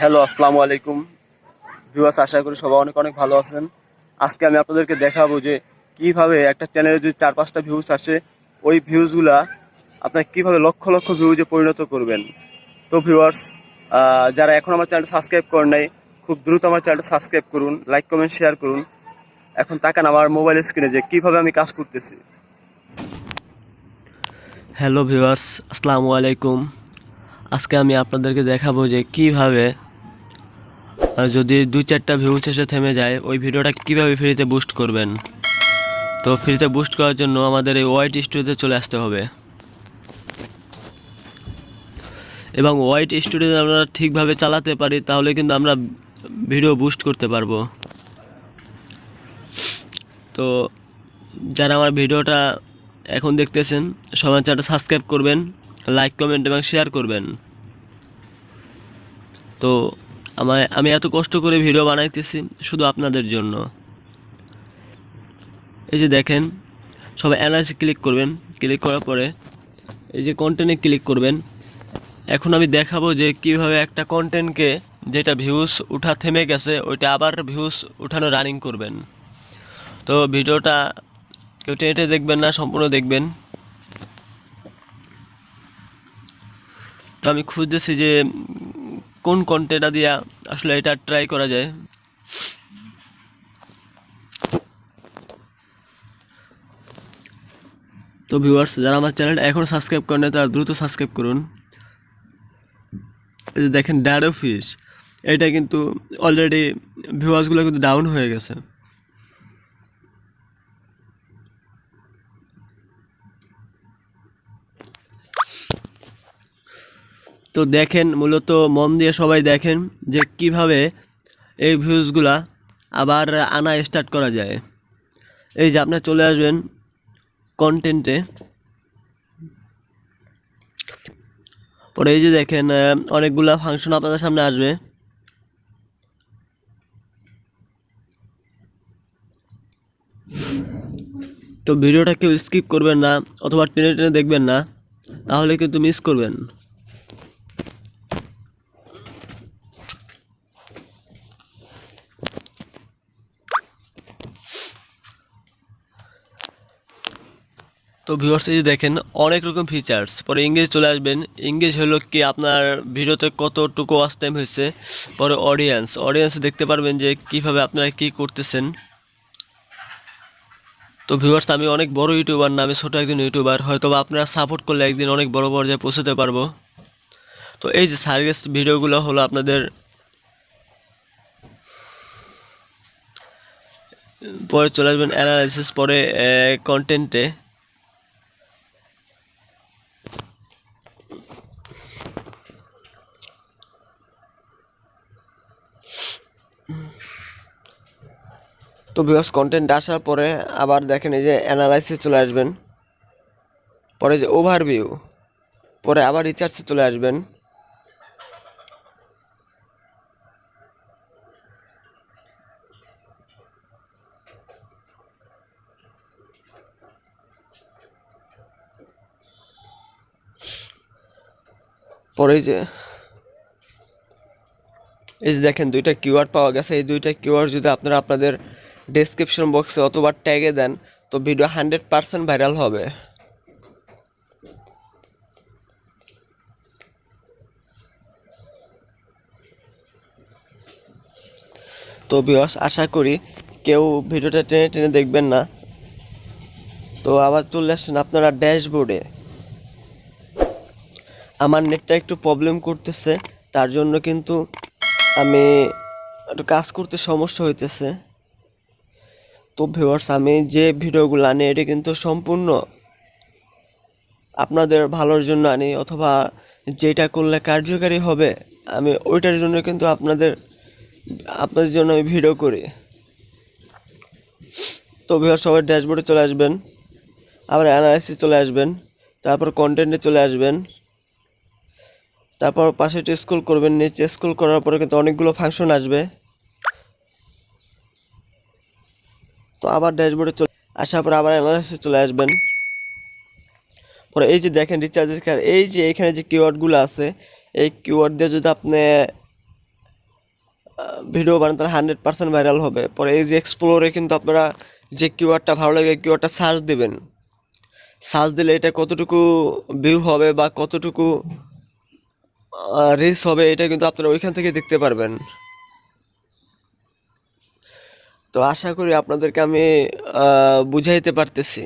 Hello, আসসালামু আলাইকুম viewers. আশা করি সবাই অনেক অনেক ভালো আছেন। আজকে আমি আপনাদেরকে দেখাবো যে কিভাবে একটা চ্যানেলে যদি 4-5টা ভিউজ আসে, ওই ভিউজগুলা আপনার কিভাবে লক্ষ লক্ষ ভিউজে পরিণত করবেন। তো ভিউয়ার্স, যারা এখন আমার চ্যানেলটা সাবস্ক্রাইব করেন নাই, খুব দ্রুত আমার চ্যানেলটা সাবস্ক্রাইব করুন, লাইক কমেন্ট শেয়ার করুন। এখন তাকান আমার মোবাইল স্ক্রিনে যে কিভাবে আমি কাজ করতেছি। হ্যালো ভিউয়ার্স, আসসালামু আলাইকুম। আজকে আমি আপনাদেরকে দেখাবো যে কিভাবে যদি 2-4টা ভিউজ এসে থেমে যায়, ওই ভিডিওটা কিভাবে ফ্রিতে বুস্ট করবেন। তো ফ্রিতে বুস্ট করার জন্য আমাদের এই ওয়াইট স্টুডিওতে চলে আসতে হবে, এবং ওয়াইট স্টুডিওতে আমরা ঠিকভাবে চালাতে পারি তাহলে কিন্তু আমরা ভিডিও বুস্ট করতে পারবো। তো যারা আমার ভিডিওটা এখন দেখতেছেন সবাই চ্যানেলটা সাবস্ক্রাইব করবেন, লাইক কমেন্ট এবং শেয়ার করবেন। তো আমি এত কষ্ট করে ভিডিও বানাইতেছি শুধু আপনাদের জন্য। এই যে দেখেন, সবাই অ্যানালাইসিস ক্লিক করবেন, ক্লিক করার পরে এই যে কন্টেন্টে ক্লিক করবেন। এখন আমি দেখাবো যে কিভাবে একটা কন্টেন্টকে যেটা ভিউজ উঠা থেমে গেছে ওইটা আবার ভিউজ উঠানো রানিং করবেন। তো ভিডিওটা কেউ টেনে দেখবেন না, সম্পূর্ণ দেখবেন। তো আমি খুঁজতেছি যে কোন কন্টেন্টটা দিয়া আসলে এটা ট্রাই করা যায়। তো ভিউয়ার্স, যারা আমার চ্যানেলটা এখনও সাবস্ক্রাইব করেন না তারা দ্রুত সাবস্ক্রাইব করুন। এই যে দেখেন ড্যাডো ফিশ, এটা কিন্তু অলরেডি ভিউয়ার্সগুলো কিন্তু ডাউন হয়ে গেছে। তো দেখেন, মূলত মন দিয়ে সবাই দেখেন যে কিভাবে এই ভিউজগুলা আবার আনা স্টার্ট করা যায়। এই যে আপনার চলে আসবেন কন্টেন্টে, পরে এই যে দেখেন অনেকগুলা ফাংশন আপনাদের সামনে আসবে। তো ভিডিওটা কেউ স্কিপ করবেন না অথবা টেনে টেনে দেখবেন না, তাহলে কিন্তু মিস করবেন। তো ভিউয়ার্স, এই যে দেখেন অনেক রকম ফিচার্স। পরে ইংরেজ চলে আসবেন। ইংরেজ হলো কি আপনার ভিডিওতে কতটুকু ওয়াচ টাইম হয়েছে। পরে অডিয়েন্স দেখতে পারবেন যে কিভাবে আপনারা কি করতেছেন। তো ভিউয়ার্স, আমি অনেক বড় ইউটিউবার না, আমি ছোট একজন ইউটিউবার, হয়তো আপনারা সাপোর্ট করলে একদিন অনেক বড় পর্যায়ে পৌঁছতে পারবো। তো এই যে সার্গেস ভিডিওগুলো হলো আপনাদের। পরে চলে আসবেন অ্যানালাইসিস, পরে কন্টেন্টে। তো ভিউয়ার্স, কন্টেন্ট আসার পরে আবার দেখেন এই যে অ্যানালাইসিস চলে আসবেন, পরে যে ওভারভিউ, পরে আবার রিচার্জে চলে আসবেন। পরে এই যে দেখেন 2টা কিওয়ার্ড পাওয়া গেছে। এই 2টা কিওয়ার্ড যদি আপনারা আপনাদের ডেসক্রিপশন বক্সে অথবা ট্যাগে দেন তো ভিডিও 100% ভাইরাল হবে। তো ভিউয়ার্স, আশা করি কেউ ভিডিওটা টেনে টেনে দেখবেন না। তো আবার চলে আসছেন আপনারা ড্যাশবোর্ডে। আমার নেটটা একটু প্রবলেম করতেছে, তার জন্য কিন্তু আমি একটু কাজ করতে সমস্যা হইতেছে। তো ভিউয়ার্স, আমি যে ভিডিওগুলো আনি এটা কিন্তু সম্পূর্ণ আপনাদের ভালোর জন্য আনি, অথবা যেটা করলে কার্যকারী হবে আমি ওইটার জন্য কিন্তু আপনাদের জন্য আমি ভিডিও করি। তো ভিউয়ার্স, সবাই ড্যাশবোর্ডে চলে আসবেন, আবার অ্যানালাইসিস চলে আসবেন, তারপর কন্টেন্টে চলে আসবেন, তারপর পাশে একটু স্ক্রল করবেন। নিচে স্ক্রল করার পরে কিন্তু অনেকগুলো ফাংশন আসবে। তো আবার ড্যাশবোর্ডে চলে আসার পর আবার অ্যানালাইসিস চলে আসবেন। পরে এই যে দেখেন রিচার্জের কার, এই যে এখানে যে কিওয়ার্ডগুলো আছে এই কিওয়ার্ড দিয়ে যদি আপনি ভিডিও বানান তাহলে 100% ভাইরাল হবে। পরে এই যে এক্সপ্লোরে কিন্তু আপনারা যে কিওয়ার্ডটা ভালো লাগে কিওয়ার্ডটা সার্চ দেবেন, সার্চ দিলে এটা কতটুকু ভিউ হবে বা কতটুকু রিচ হবে এটা কিন্তু আপনারা ওইখান থেকে দেখতে পারবেন। তো আশা করি আপনাদেরকে আমি বুঝাইতে পারতেছি।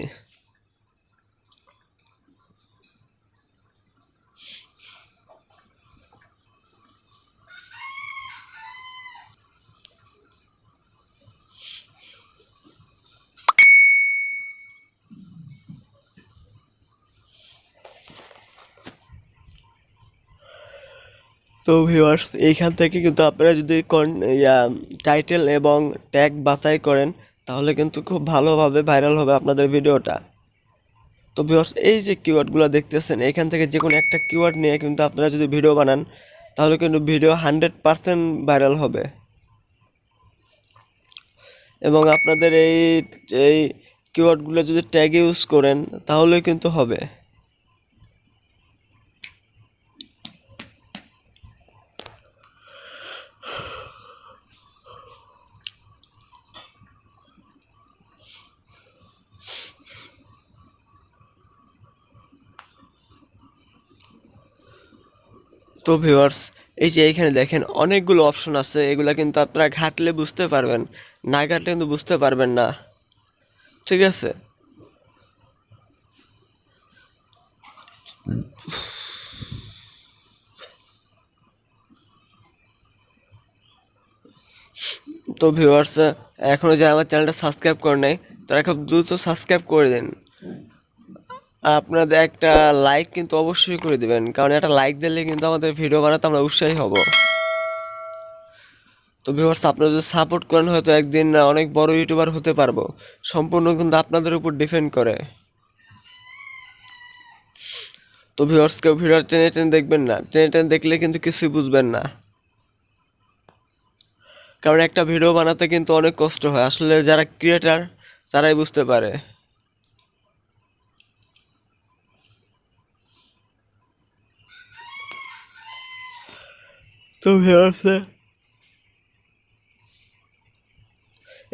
তো ভিউয়ার্স এইখান থেকে কিন্তু আপনারা যদি টাইটেল এবং ট্যাগ বাছাই করেন তাহলে কিন্তু খুব ভালোভাবে ভাইরাল হবে আপনাদের ভিডিওটা। তো ভিউয়ার্স এই যে কিওয়ার্ডগুলো দেখতেছেন এখান থেকে যে কোনো একটা কিওয়ার্ড নিয়ে কিন্তু আপনারা যদি ভিডিও বানান তাহলে কিন্তু ভিডিও 100% ভাইরাল হবে। এবং আপনাদের এই এই কিওয়ার্ডগুলো যদি ট্যাগ ইউজ করেন তাহলে কিন্তু হবে। তো ভিউয়ার্স এই যে এইখানে দেখেন অনেকগুলো অপশন আছে, এগুলা কিন্তু আপনারা ঘাটলে বুঝতে পারবেন, না ঘাটলে কিন্তু বুঝতে পারবেন না, ঠিক আছে। তো ভিউয়ার্স এখনও যারা আমার চ্যানেলটা সাবস্ক্রাইব করে নাই তারা খুব দ্রুত সাবস্ক্রাইব করে দিন। আপনাদের একটা লাইক কিন্তু অবশ্যই করে দিবেন, কারণ একটা লাইক দিলে কিন্তু আমাদের ভিডিও বানাতে আমরা উৎসাহী হব। তো ভিউয়ার্স আপনারা যদি সাপোর্ট করেন হয়তো একদিন অনেক বড় ইউটিউবার হতে পারবো, সম্পূর্ণ কিন্তু আপনাদের উপর ডিপেন্ড করে। তো ভিউয়ার্স কেউ ভিডিও টেনে টেনে দেখবেন না, টেনে টেনে দেখলে কিন্তু কিছুই বুঝবেন না, কারণ একটা ভিডিও বানাতে কিন্তু অনেক কষ্ট হয়, আসলে যারা ক্রিয়েটার তারাই বুঝতে পারে। তো ভিউয়ার্স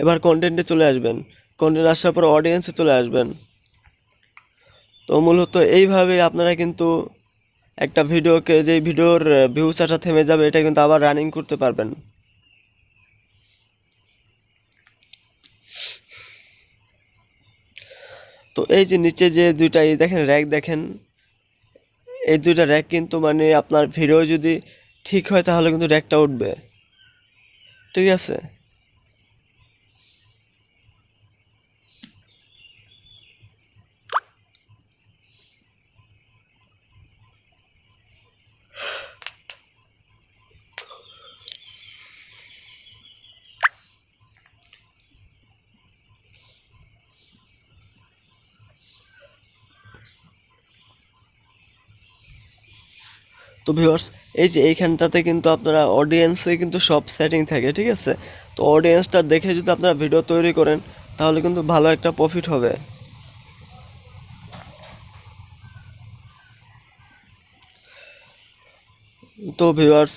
এবার কন্টেন্টে চলে আসবেন, কন্টেন্ট আসার পর অডিয়েন্সে চলে আসবেন। তো মূলত এইভাবে আপনারা কিন্তু একটা ভিডিওকে, যে ভিডিওর ভিউজ আসা থেমে যাবে এটা কিন্তু আবার রানিং করতে পারবেন। তো এই যে নিচে যে দুইটা দেখেন র্যাক, দেখেন এই দুইটা র্যাক কিন্তু মানে আপনার ভিডিও যদি ঠিক হয় তাহলে কিন্তু র্যাকটা উঠবে, ঠিক আছে। তো ভিউয়ার্স এই যে এইখানটাতে কিন্তু আপনারা অডিয়েন্সে কিন্তু সব সেটিং থাকে, ঠিক আছে। তো অডিয়েন্সটা দেখে যদি আপনারা ভিডিও তৈরি করেন তাহলে কিন্তু ভালো একটা প্রফিট হবে। তো ভিউয়ার্স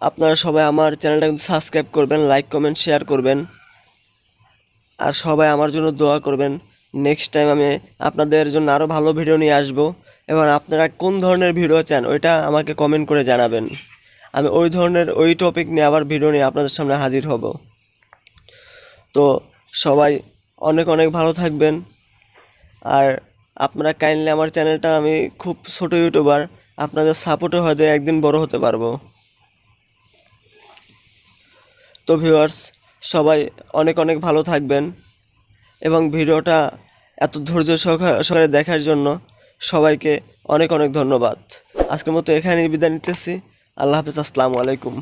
আপনারা সবাই আমার চ্যানেলটা কিন্তু সাবস্ক্রাইব করবেন, লাইক কমেন্ট শেয়ার করবেন, আর সবাই আমার জন্য দোয়া করবেন। নেক্সট টাইম আমি আপনাদের জন্য আরও ভালো ভিডিও নিয়ে আসবো, এবং আপনারা কোন ধরনের ভিডিও চান ওইটা আমাকে কমেন্ট করে জানাবেন, আমি ওই ধরনের ওই টপিক নিয়ে আবার ভিডিও নিয়ে আপনাদের সামনে হাজির হব। তো সবাই অনেক অনেক ভালো থাকবেন, আর আপনারা কাইন্ডলি আমার চ্যানেলটা, আমি খুব ছোট ইউটিউবার, আপনাদের সাপোর্টে হয়তো একদিন বড় হতে পারবো। তো ভিউয়ার্স সবাই অনেক অনেক ভালো থাকবেন, এবং ভিডিওটা এত ধৈর্য সহকারে দেখার জন্য সবাইকে অনেক অনেক ধন্যবাদ। আজকের মতো এখানেই বিদায় নিতেছি। আল্লাহ হাফেজ, আসসালামু আলাইকুম।